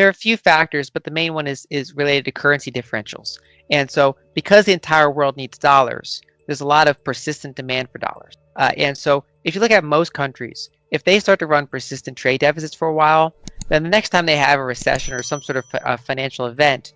there are a few factors, but the main one is related to currency differentials. And so because the entire world needs dollars, there's a lot of persistent demand for dollars. And so if you look at most countries, if they start to run persistent trade deficits for a while, then the next time they have a recession or some sort of financial event,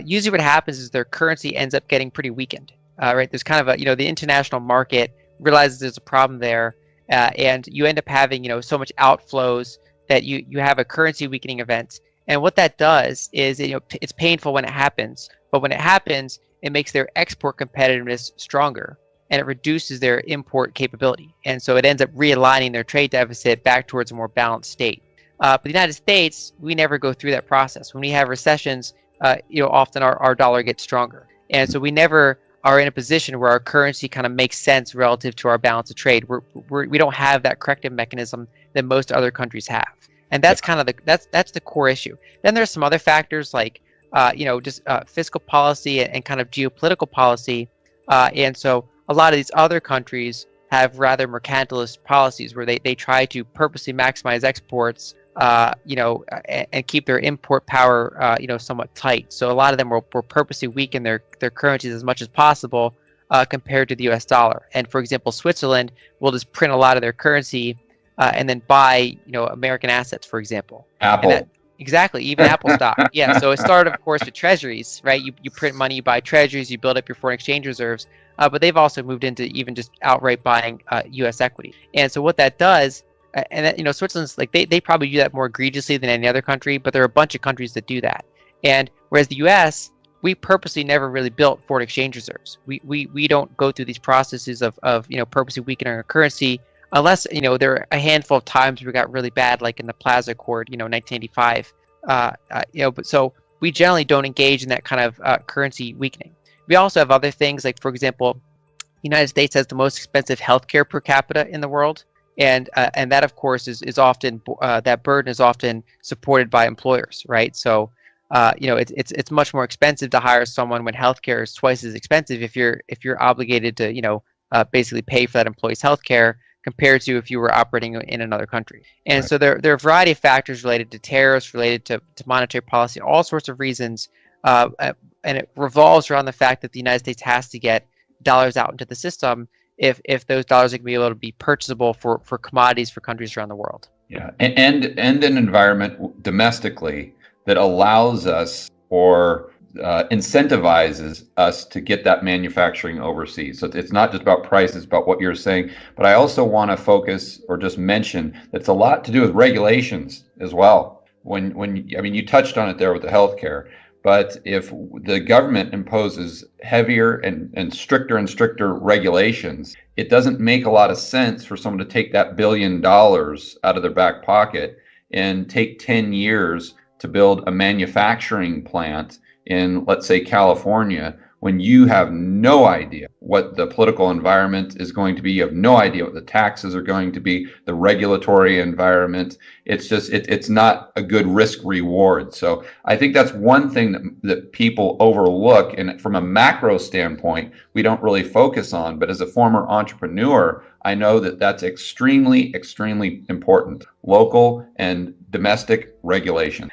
usually what happens is their currency ends up getting pretty weakened. Right? There's kind of a, the international market realizes there's a problem there, and you end up having, so much outflows that you have a currency weakening event. And what that does is, it's painful when it happens, but when it happens, it makes their export competitiveness stronger, and it reduces their import capability. And so it ends up realigning their trade deficit back towards a more balanced state. But the United States, we never go through that process. When we have recessions, often our dollar gets stronger. And so we never are in a position where our currency kind of makes sense relative to our balance of trade. We don't have that corrective mechanism that most other countries have. And that's kind of that's the core issue. Then there's some other factors like just fiscal policy and kind of geopolitical policy. And so a lot of these other countries have rather mercantilist policies where they try to purposely maximize exports, and keep their import power, somewhat tight. So a lot of them will purposely weaken their currencies as much as possible compared to the U.S. dollar. And for example, Switzerland will just print a lot of their currency and then buy, American assets, for example. Apple. Exactly, even Apple stock. Yeah, so it started, of course, with treasuries, right? You print money, you buy treasuries, you build up your foreign exchange reserves. But they've also moved into even just outright buying U.S. equity. And so what that does, and that, Switzerland's like they probably do that more egregiously than any other country, but there are a bunch of countries that do that. And whereas the U.S., we purposely never really built foreign exchange reserves. We don't go through these processes of purposely weakening our currency unless there are a handful of times we got really bad, like in the Plaza Accord, 1985. But so we generally don't engage in that kind of currency weakening. We also have other things, like for example, the United States has the most expensive healthcare per capita in the world, and that of course is often that burden is often supported by employers, right? So it's much more expensive to hire someone when healthcare is twice as expensive if you're obligated to basically pay for that employee's healthcare compared to if you were operating in another country. And so there are a variety of factors related to tariffs, related to monetary policy, all sorts of reasons. And it revolves around the fact that the United States has to get dollars out into the system if those dollars are going to be able to be purchasable for commodities for countries around the world. Yeah, and an environment domestically that allows us or incentivizes us to get that manufacturing overseas. So it's not just about price, it's about what you're saying. But I also want to focus or just mention that it's a lot to do with regulations as well. You touched on it there with the healthcare. But if the government imposes heavier and stricter regulations, it doesn't make a lot of sense for someone to take that $1 billion out of their back pocket and take 10 years to build a manufacturing plant in, let's say, California, when you have no idea what the political environment is going to be. You have no idea what the taxes are going to be, the regulatory environment. It's just, it's not a good risk reward. So I think that's one thing that people overlook. And from a macro standpoint, we don't really focus on. But as a former entrepreneur, I know that that's extremely, extremely important. Local and domestic regulation.